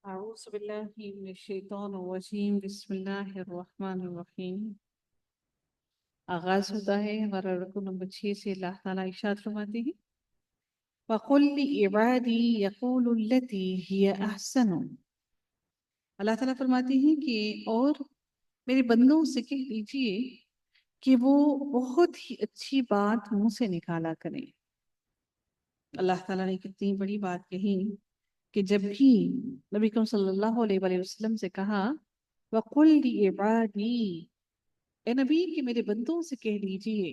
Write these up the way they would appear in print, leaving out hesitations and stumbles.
أعوذ بالله من الشیطان الرجیم بسم اللہ الرحمن الرحیم۔ آغاز ہوتا ہے ہمارا رکو نمبر 6 سے۔ اللہ تعالیٰ ارشاد فرماتے ہیں وَقُلْ لِعِبَادِي يَقُولُ الَّتِي هِيَ أَحْسَنُ۔ اللہ تعالیٰ فرماتے ہیں کہ اور میرے بندوں سے کہہ دیجئے کہ وہ بہت ہی اچھی بات منہ سے نکالا کریں۔ اللہ تعالیٰ نے کتنی بڑی بات کہی کہ جب بھی نبی کریم صلی اللہ علیہ وآلہ وسلم سے کہا وَقُلْ لِعِبَادِي، اے نبی کہ میرے بندوں سے کہہ دیجئے،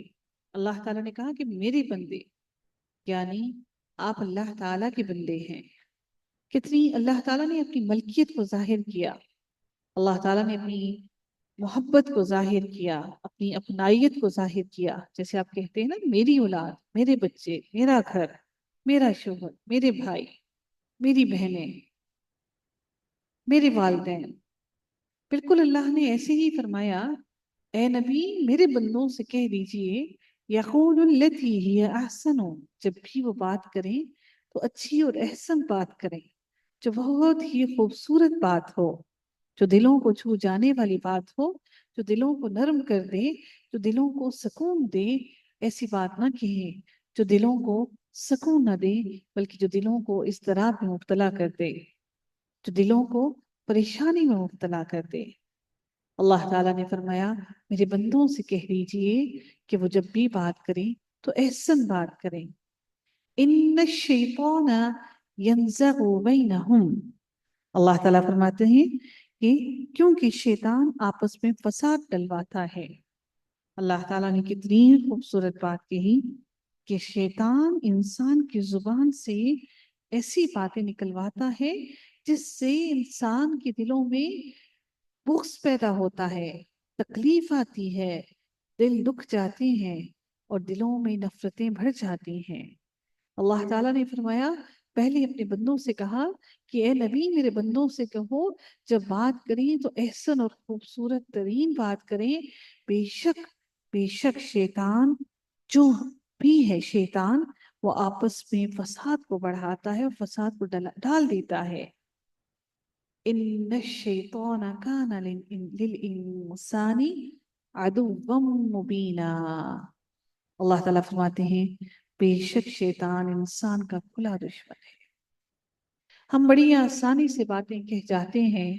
اللہ تعالیٰ نے کہا کہ میرے بندے، یعنی آپ اللہ تعالیٰ کے بندے ہیں۔ کتنی اللہ تعالیٰ نے اپنی ملکیت کو ظاہر کیا، اللہ تعالیٰ نے اپنی محبت کو ظاہر کیا، اپنی اپنائیت کو ظاہر کیا۔ جیسے آپ کہتے ہیں نا میری اولاد، میرے بچے، میرا گھر، میرا شوہر، میرے بھائی، میری بہنیں، میرے والدین، بالکل اللہ نے ایسے ہی فرمایا اے نبی میرے بندوں سے کہہ دیجئے یقول التی ہی احسن، جب بھی وہ بات کریں تو اچھی اور احسن بات کریں، جو بہت ہی خوبصورت بات ہو، جو دلوں کو چھو جانے والی بات ہو، جو دلوں کو نرم کر دے، جو دلوں کو سکون دے۔ ایسی بات نہ کہیں جو دلوں کو سکون نہ دے، بلکہ جو دلوں کو اضطراب میں مبتلا کر دے، جو دلوں کو پریشانی میں مبتلا کر دے۔ اللہ تعالیٰ نے فرمایا میرے بندوں سے کہہ دیجئے کہ وہ جب بھی بات کریں تو احسن بات کریں۔ ان الشیطان ینزغ بینہم، اللہ تعالیٰ فرماتے ہیں کہ کیونکہ شیطان آپس میں فساد ڈلواتا ہے۔ اللہ تعالیٰ نے کتنی خوبصورت بات کہی کہ شیطان انسان کی زبان سے ایسی باتیں نکلواتا ہے جس سے انسان کے دلوں میں بغض پیدا ہوتا ہے، تکلیف آتی ہے، دل دکھ جاتے ہیں اور دلوں میں نفرتیں بھر جاتی ہیں۔ اللہ تعالیٰ نے فرمایا پہلے اپنے بندوں سے کہا کہ اے نبی میرے بندوں سے کہو جب بات کریں تو احسن اور خوبصورت ترین بات کریں۔ بے شک شیطان جو بھی ہے، شیطان وہ آپس میں فساد کو بڑھاتا ہے اور فساد کو ڈال دیتا ہے۔ ان الشیطان کان للانسان عدوا مبینا، اللہ تعالیٰ فرماتے ہیں بے شک شیطان انسان کا کھلا دشمن ہے۔ ہم بڑی آسانی سے باتیں کہہ جاتے ہیں،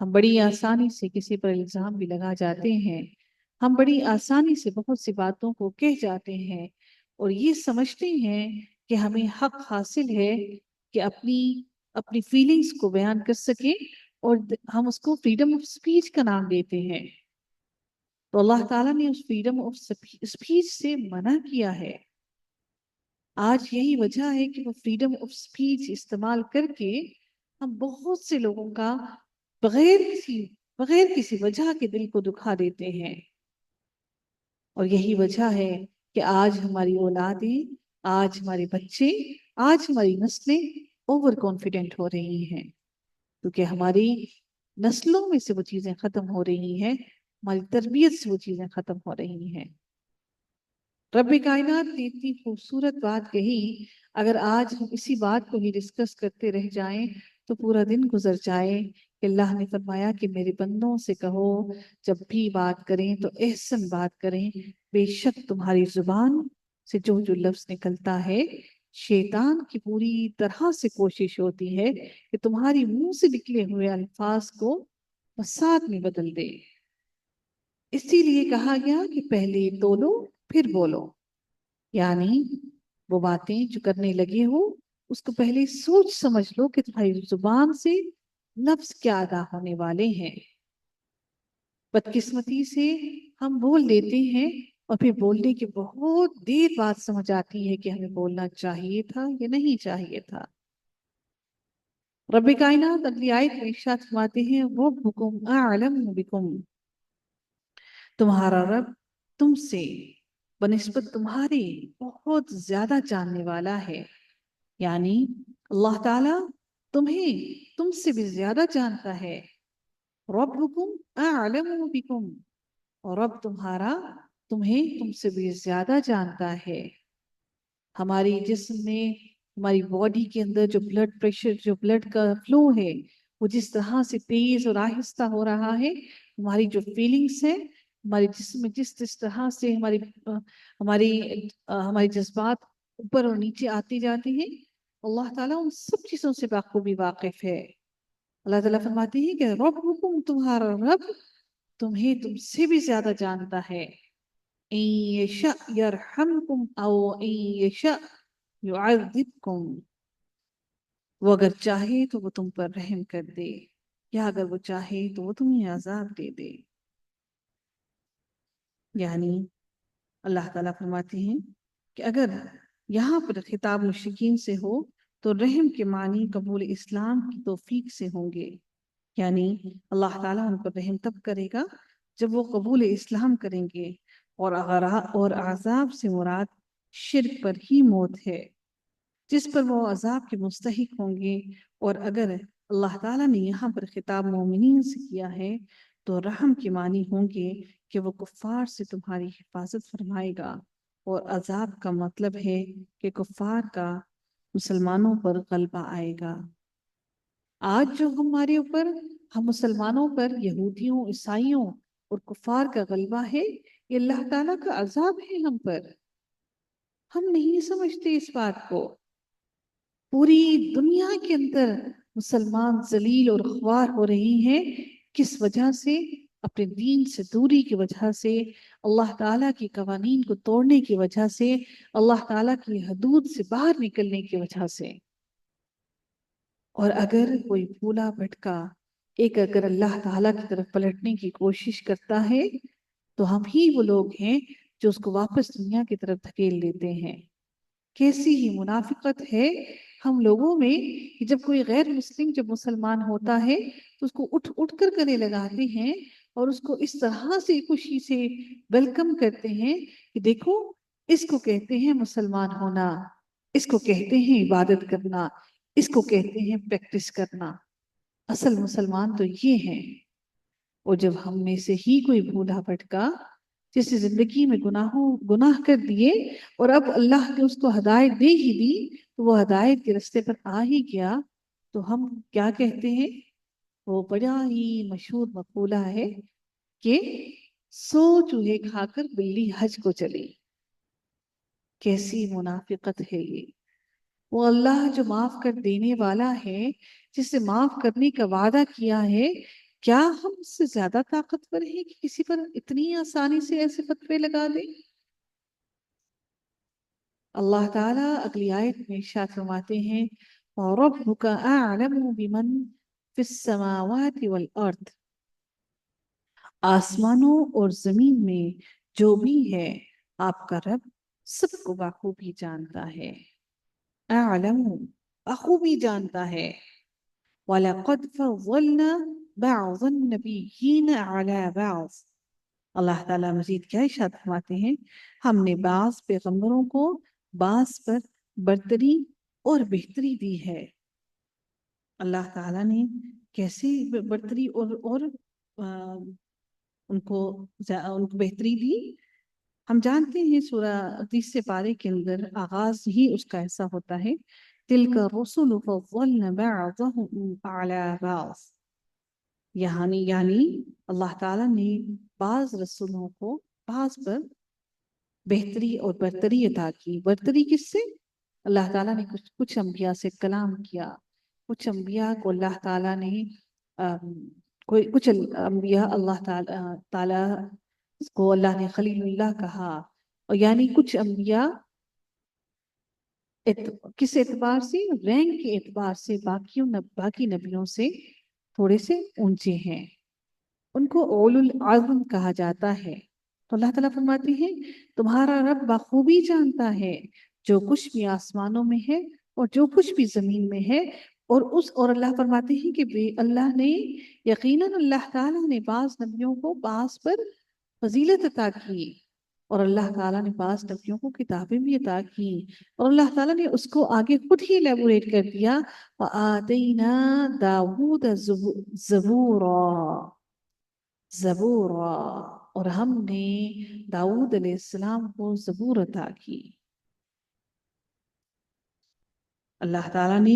ہم بڑی آسانی سے کسی پر الزام بھی لگا جاتے ہیں، ہم بڑی آسانی سے بہت سی باتوں کو کہہ جاتے ہیں اور یہ سمجھتے ہیں کہ ہمیں حق حاصل ہے کہ اپنی فیلنگز کو بیان کر سکیں، اور ہم اس کو فریڈم آف سپیچ کا نام دیتے ہیں۔ تو اللہ تعالیٰ نے اس فریڈم آف سپیچ سے منع کیا ہے۔ آج یہی وجہ ہے کہ وہ فریڈم آف سپیچ استعمال کر کے ہم بہت سے لوگوں کا بغیر کسی وجہ کے دل کو دکھا دیتے ہیں۔ اور یہی وجہ ہے کہ آج ہماری اولادیں، آج ہمارے بچے، آج ہماری نسلیں اوور کانفیڈنٹ ہو رہی ہیں، کیونکہ ہماری نسلوں میں سے وہ چیزیں ختم ہو رہی ہیں، ہماری تربیت سے وہ چیزیں ختم ہو رہی ہیں۔ رب کائنات نے اتنی خوبصورت بات کہی، اگر آج ہم اسی بات کو ہی ڈسکس کرتے رہ جائیں تو پورا دن گزر جائے کہ اللہ نے فرمایا کہ میرے بندوں سے کہو جب بھی بات کریں تو احسن بات کریں۔ بے شک تمہاری زبان سے جو لفظ نکلتا ہے، شیطان کی پوری طرح سے کوشش ہوتی ہے کہ تمہاری منہ سے نکلے ہوئے الفاظ کو فساد میں بدل دے۔ اسی لیے کہا گیا کہ پہلے تولو پھر بولو، یعنی وہ باتیں جو کرنے لگے ہو اس کو پہلے سوچ سمجھ لو کہ تمہاری زبان سے لفظ کیا ادا ہونے والے ہیں۔ بدقسمتی سے ہم بول دیتے ہیں اور پھر بولنے کے بہت دیر بعد سمجھ آتی ہے کہ ہمیں بولنا چاہیے تھا یا نہیں چاہیے تھا۔ رب کائنات اگلی آیت میں ارشاد فرماتے ہیں ربکم اعلم بکم، تمہارا رب تم سے بنسبت تمہارے بہت زیادہ جاننے والا ہے، یعنی اللہ تعالیٰ تم سے بھی زیادہ جانتا ہے۔ ربکم اعلم بکم، اور رب تمہارا تم سے بھی زیادہ جانتا ہے۔ ہماری جسم میں، ہماری باڈی کے اندر جو بلڈ پریشر، جو بلڈ کا فلو ہے، وہ جس طرح سے تیز اور آہستہ ہو رہا ہے، ہماری جو فیلنگس ہیں، ہمارے جسم میں جس طرح سے ہماری ہمارے جذبات اوپر اور نیچے آتی جاتی ہیں، اللہ تعالیٰ ان سب چیزوں سے بخوبی واقف ہے۔ اللہ تعالیٰ فرماتے ہیں کہ ربکم، تمہارا رب تمہیں تم سے بھی زیادہ جانتا ہے۔ ان یشاء یرحمکم او ان یشاء یعذبکم، وہ اگر چاہے تو وہ تم پر رحم کر دے، یا اگر وہ چاہے تو وہ تمہیں عذاب دے دے۔ یعنی اللہ تعالیٰ فرماتے ہیں کہ اگر یہاں پر خطاب مشرکین سے ہو تو رحم کے معنی قبول اسلام کی توفیق سے ہوں گے، یعنی اللہ تعالیٰ ان پر رحم تب کرے گا جب وہ قبول اسلام کریں گے، اور عذاب سے مراد شرک پر ہی موت ہے جس پر وہ عذاب کے مستحق ہوں گے۔ اور اگر اللہ تعالیٰ نے یہاں پر خطاب مومنین سے کیا ہے تو رحم کے معنی ہوں گے کہ وہ کفار سے تمہاری حفاظت فرمائے گا، اور عذاب کا مطلب ہے کہ کفار کا مسلمانوں پر غلبہ آئے گا۔ آج جو ہمارے اوپر، ہم مسلمانوں پر یہودیوں، عیسائیوں اور کفار کا غلبہ ہے، یہ اللہ تعالیٰ کا عذاب ہے ہم پر۔ ہم نہیں سمجھتے اس بات کو۔ پوری دنیا کے اندر مسلمان ذلیل اور خوار ہو رہی ہیں، کس وجہ سے؟ اپنے دین سے دوری کی وجہ سے، اللہ تعالیٰ کی قوانین کو توڑنے کی وجہ سے، اللہ تعالیٰ کی حدود سے باہر نکلنے کی وجہ سے۔ اور اگر کوئی بھولا بھٹکا اگر اللہ تعالیٰ کی طرف پلٹنے کی کوشش کرتا ہے تو ہم ہی وہ لوگ ہیں جو اس کو واپس دنیا کی طرف دھکیل دیتے ہیں۔ کیسی ہی منافقت ہے ہم لوگوں میں کہ جب کوئی غیر مسلم جب مسلمان ہوتا ہے تو اس کو اٹھ اٹھ کر گلے لگاتے ہیں اور اس کو اس طرح سے خوشی سے ویلکم کرتے ہیں کہ دیکھو، اس کو کہتے ہیں مسلمان ہونا، اس کو کہتے ہیں عبادت کرنا، اس کو کہتے ہیں پریکٹس کرنا۔ اصل مسلمان تو یہ ہیں۔ اور جب ہم میں سے ہی کوئی بھولا بھٹکا جس نے زندگی میں گناہ کر دیے اور اب اللہ نے اس کو ہدایت دے ہی دی تو وہ ہدایت کے رستے پر آ ہی گیا، تو ہم کیا کہتے ہیں؟ وہ بڑا ہی مشہور مقولہ ہے کہ 100 چوہے کھا کر بلی حج کو چلی۔ کیسی منافقت ہے یہ! وہ اللہ جو معاف کر دینے والا ہے، جس سے معاف کرنے کا وعدہ کیا ہے، کیا ہم اس سے زیادہ طاقتور ہیں کہ کسی پر اتنی آسانی سے ایسے فتوے لگا دیں؟ اللہ تعالیٰ اگلی آیت میں ارشاد فرماتے ہیں وَرَبُّكَ أَعْلَمُ بِمَنْ فِي السَّمَاوَاتِ وَالْأَرْضِ، آسمانوں اور زمین میں جو بھی ہے آپ کا رب سب کو بخوبی جانتا ہے۔ اعلم، بخوبی جانتا ہے۔ وَلَقَدْ فَضَّلْنَا بَعْضَ النَّبِيِّينَ عَلَى بَعْضٍ، اللہ تعالیٰ مزید کیا ارشاد فرماتے ہیں؟ ہم نے بعض پیغمبروں کو بعض پر برتری اور بہتری دی ہے۔ اللہ تعالیٰ نے کیسے برتری اور ان کو بہتری دی؟ ہم جانتے ہیں سورہ 30 پارے کے اندر آغاز ہی اس کا ایسا ہوتا ہے تِلْكَ الرُّسُلُ فَضَّلْنَا بَعْضَهُمْ عَلَى بَعْضٍ، یعنی اللہ تعالیٰ نے بعض رسولوں کو بعض پر بہتری اور برتری عطا کی۔ برتری کس سے؟ اللہ تعالیٰ نے کچھ انبیاء سے کلام کیا، کچھ انبیاء کو اللہ تعالیٰ نے کچھ انبیاء اللہ تعالیٰ کو اللہ نے خلیل اللہ کہا، اور یعنی کچھ انبیاء کس اعتبار سے؟ رینک کے اعتبار سے باقی نبیوں سے تھوڑے سے اونچے ہیں، ان کو اولو العزم کہا جاتا ہے۔ تو اللہ تعالیٰ فرماتے ہیں تمہارا رب بخوبی جانتا ہے جو کچھ بھی آسمانوں میں ہے اور جو کچھ بھی زمین میں ہے، اور اللہ فرماتے ہیں کہ اللہ نے یقیناً اللہ تعالیٰ نے بعض نبیوں کو بعض پر فضیلت عطا کی، اور اللہ تعالیٰ نے بعض نبیوں کو کتابیں بھی عطا کی، اور اللہ تعالیٰ نے اس کو آگے خود ہی ایلیبوریٹ کر دیا وَآتَيْنَا دَاوُودَ زَبُورًا، اور ہم نے داؤد علیہ السلام کو زبور عطا کی۔ اللہ تعالیٰ نے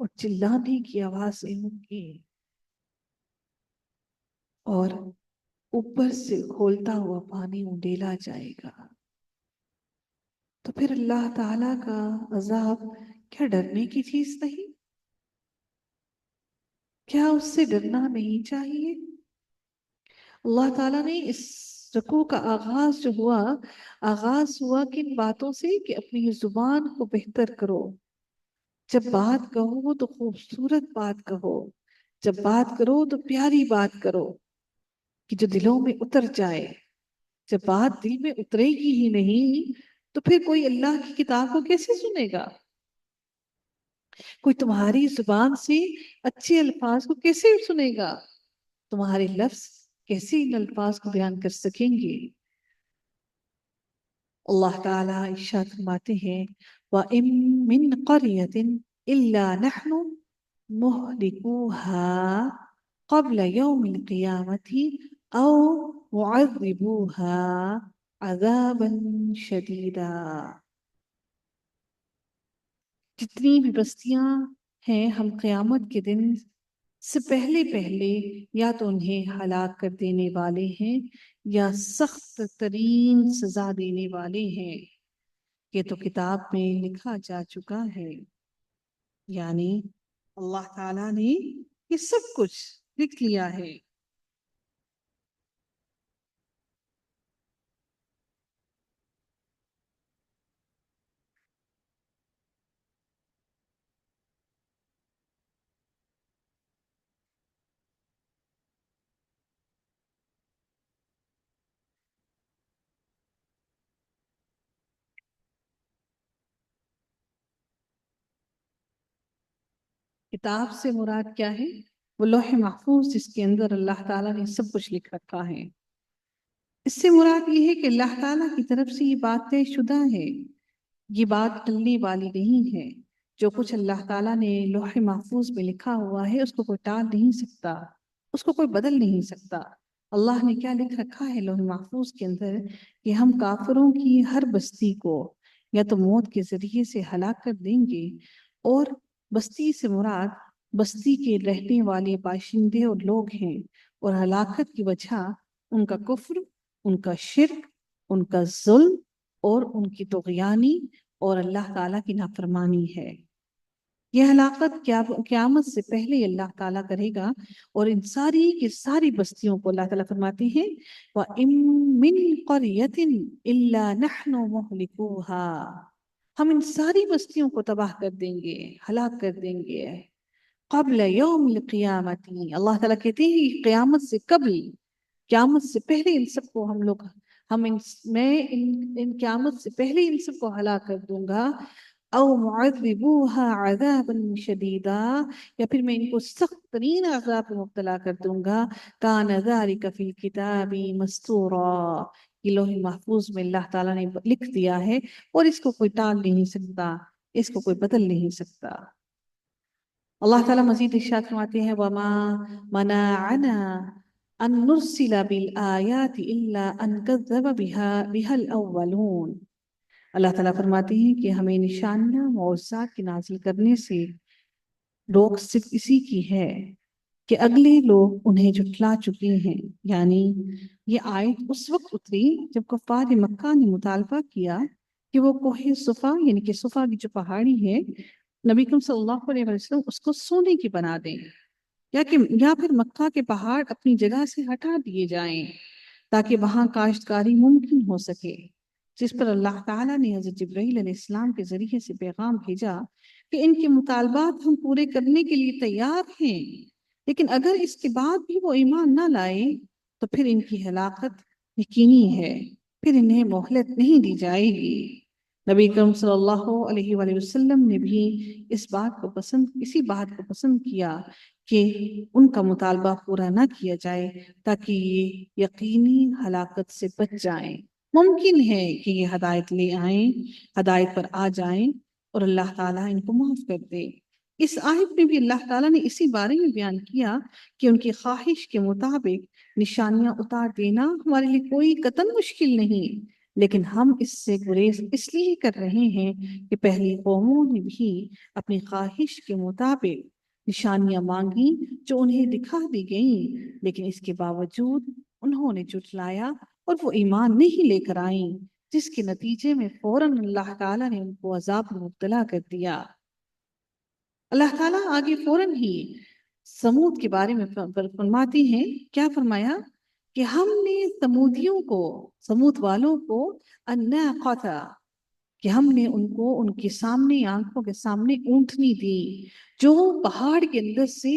اور چلانے کی آوازیں ہوں گی اور اوپر سے کھولتا ہوا پانی اونڈیلا جائے گا. تو پھر اللہ تعالیٰ کا عذاب کیا ڈرنے کی چیز نہیں؟ کیا اس سے ڈرنا نہیں چاہیے؟ اللہ تعالیٰ نے اس رکوع کا آغاز جو ہوا، آغاز ہوا کن باتوں سے کہ اپنی زبان کو بہتر کرو. جب بات کہو تو خوبصورت بات کہو، جب بات کرو تو پیاری بات کرو کہ جو دلوں میں اتر جائے. جب بات دل میں اترے گی ہی نہیں تو پھر کوئی اللہ کی کتاب کو کیسے سنے گا؟ کوئی تمہاری زبان سے اچھے الفاظ کو کیسے سنے گا؟ تمہارے لفظ کیسے ان الفاظ کو بیان کر سکیں گے؟ اللہ تعالیٰ ارشاد فرماتے ہیں وَإِن مِّن قَرْيَةٍ إِلَّا نَحْنُ مُهْلِكُوهَا قَبْلَ يَوْمِ الْقِيَامَةِ أَوْ مُعَذِّبُوهَا عَذَابًا شَدِيدًا. جتنی بھی بستیاں ہیں ہم قیامت کے دن سے پہلے پہلے یا تو انہیں ہلاک کر دینے والے ہیں یا سخت ترین سزا دینے والے ہیں. یہ تو کتاب میں لکھا جا چکا ہے. یعنی اللہ تعالیٰ نے یہ سب کچھ لکھ لیا ہے. کتاب سے مراد کیا ہے؟ وہ لوح محفوظ جس کے اندر اللہ تعالیٰ نے سب کچھ لکھ رکھا ہے. اس سے مراد یہ ہے کہ اللہ تعالیٰ کی طرف سے یہ بات طے شدہ ہے، یہ بات ٹلنے والی نہیں ہے. جو کچھ اللہ تعالیٰ نے لوح محفوظ میں لکھا ہوا ہے اس کو کوئی ٹال نہیں سکتا، اس کو کوئی بدل نہیں سکتا. اللہ نے کیا لکھ رکھا ہے لوح محفوظ کے اندر کہ ہم کافروں کی ہر بستی کو یا تو موت کے ذریعے سے ہلاک کر دیں گے، اور بستی سے مراد بستی کے رہنے والے باشندے اور لوگ ہیں، اور ہلاکت کی وجہ ان کا کفر، ان کا شرک، ان کا ظلم اور ان کی طغیانی اور اللہ تعالیٰ کی نافرمانی ہے. یہ ہلاکت قیامت سے پہلے اللہ تعالیٰ کرے گا، اور ان ساری کی ساری بستیوں کو اللہ تعالیٰ فرماتے ہیں وَإِن مِّن قَرْيَةٍ إِلَّا نَحْنُ مُهْلِكُوهَا. ہم ان ساری بستیوں کو تباہ کر دیں گے، ہلاک کر دیں گے قبل یوم القیامت. اللہ تعالیٰ کہتے ہیں کہ قیامت سے قبل، قیامت سے پہلے ان سب کو میں قیامت سے پہلے ان سب کو ہلاک کر دوں گا. او معذبوها عذابا شدیدا، یا پھر میں ان کو سخت ترین عذاب میں مبتلا کر دوں گا. کان ذلک فی الکتاب مستورا، یہ لوح محفوظ میں اللہ تعالیٰ نے لکھ دیا ہے اور اس کو کوئی ٹال نہیں سکتا، اس کو کوئی بدل نہیں سکتا. اللہ تعالیٰ مزید ارشاد فرماتے ہیں وَمَا مَنَعَنَا أَن نُرْسِلَ بِالْآيَاتِ إِلَّا أَن كَذَّبَ بِهَا الْأَوَّلُونَ. اللہ تعالیٰ فرماتے ہیں کہ ہمیں نشانیاں معجزات کی نازل کرنے سے روک صرف اسی کی ہے کہ اگلے لوگ انہیں جھٹلا چکے ہیں. یعنی یہ آیت اس وقت اتری جب کفار مکہ نے مطالبہ کیا کہ وہ کوہ صفا یعنی کہ صفا کی جو پہاڑی ہے نبی کریم صلی اللہ علیہ وسلم اس کو سونے کی بنا دیں، یا پھر مکہ کے پہاڑ اپنی جگہ سے ہٹا دیے جائیں تاکہ وہاں کاشتکاری ممکن ہو سکے. جس پر اللہ تعالیٰ نے حضرت جبرائیل علیہ السلام کے ذریعے سے پیغام بھیجا کہ ان کے مطالبات ہم پورے کرنے کے لیے تیار ہیں، لیکن اگر اس کے بعد بھی وہ ایمان نہ لائے تو پھر ان کی ہلاکت یقینی ہے، پھر انہیں مہلت نہیں دی جائے گی. نبی کریم صلی اللہ علیہ وآلہ وسلم نے بھی اسی بات کو پسند کیا کہ ان کا مطالبہ پورا نہ کیا جائے تاکہ یہ یقینی ہلاکت سے بچ جائیں. ممکن ہے کہ یہ ہدایت لے آئیں، ہدایت پر آ جائیں اور اللہ تعالیٰ ان کو معاف کر دے. اس آیت میں بھی اللہ تعالیٰ نے اسی بارے میں بیان کیا کہ ان کی خواہش کے مطابق نشانیاں اتار دینا ہمارے لیے کوئی قطعاً مشکل نہیں. لیکن ہم اس سے گریز اس لیے کر رہے ہیں کہ پہلی قوموں نے بھی اپنی خواہش کے مطابق نشانیاں مانگی جو انہیں دکھا دی گئیں، لیکن اس کے باوجود انہوں نے جھٹلایا اور وہ ایمان نہیں لے کر آئیں، جس کے نتیجے میں فوراً اللہ تعالیٰ نے ان کو عذاب میں مبتلا کر دیا۔ اللہ تعالیٰ آگے فوراً ہی سمود کے بارے میں فرماتی ہیں، کیا فرمایا کہ ہم نے سمودیوں کو، سمود والوں کو الناقۃ، کہ ہم نے ان کو ان کے سامنے، آنکھوں کے سامنے اونٹنی دی جو پہاڑ کے اندر سے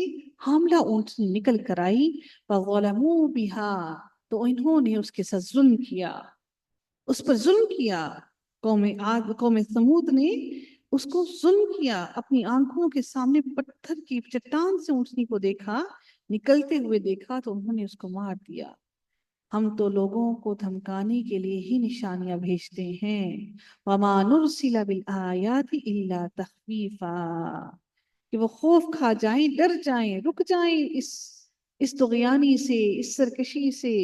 حاملہ اونٹنی نکل کر آئی، فظلموا بها، تو انہوں نے اس کے ساتھ ظلم کیا، اس پر ظلم کیا۔ قوم سمود نے اس کو ظلم کیا، اپنی آنکھوں کے سامنے پتھر کی چٹان سے اونٹنی کو دیکھا، نکلتے ہوئے دیکھا تو انہوں نے اس کو مار دیا۔ ہم تو لوگوں کو دھمکانے کے لیے ہی نشانیاں بھیجتے ہیں، وَمَا نُرْسِلَ بِالْآيَاتِ إِلَّا تَخْوِيفًا، کہ وہ خوف کھا جائیں، ڈر جائیں، رک جائیں اس طغیانی سے، اس سرکشی سے۔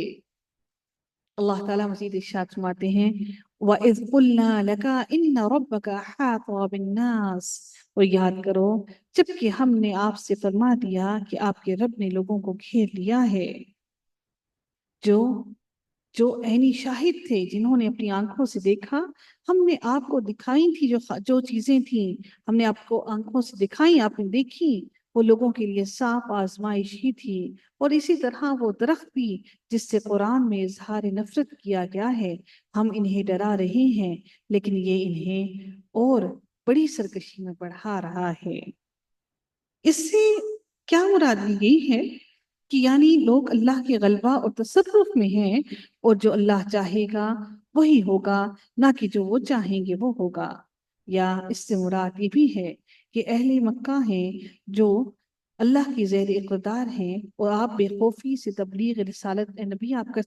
اللہ تعالیٰ مزید ارشاد فرماتے ہیں، وَإِذْ قُلْنَا لَكَ إِنَّ رَبَّكَ أَحَاطَ بِالنَّاسِ، اور یاد کرو جبکہ ہم نے آپ سے فرما دیا کہ آپ کے رب نے لوگوں کو گھیر لیا ہے۔ جو عینی شاہد تھے، جنہوں نے اپنی آنکھوں سے دیکھا، ہم نے آپ کو دکھائی تھی جو چیزیں تھیں، ہم نے آپ کو آنکھوں سے دکھائی، آپ نے دیکھی، وہ لوگوں کے لیے صاف آزمائش ہی تھی۔ اور اسی طرح وہ درخت بھی جس سے قرآن میں اظہار نفرت کیا گیا ہے، ہم انہیں ڈرا رہے ہیں لیکن یہ انہیں اور بڑی سرکشی میں بڑھا رہا ہے۔ اس سے کیا مراد لی گئی ہے کہ یعنی لوگ اللہ کے غلبہ اور تصرف میں ہیں، اور جو اللہ چاہے گا وہی ہوگا، نہ کہ جو وہ چاہیں گے وہ ہوگا۔ یا اس سے مراد یہ بھی ہے کہ اہل مکہ ہیں جو اللہ کی زیر اقتدار ہیں، اور آپ بے خوفی سے تبلیغ رسالت نبی آپ کا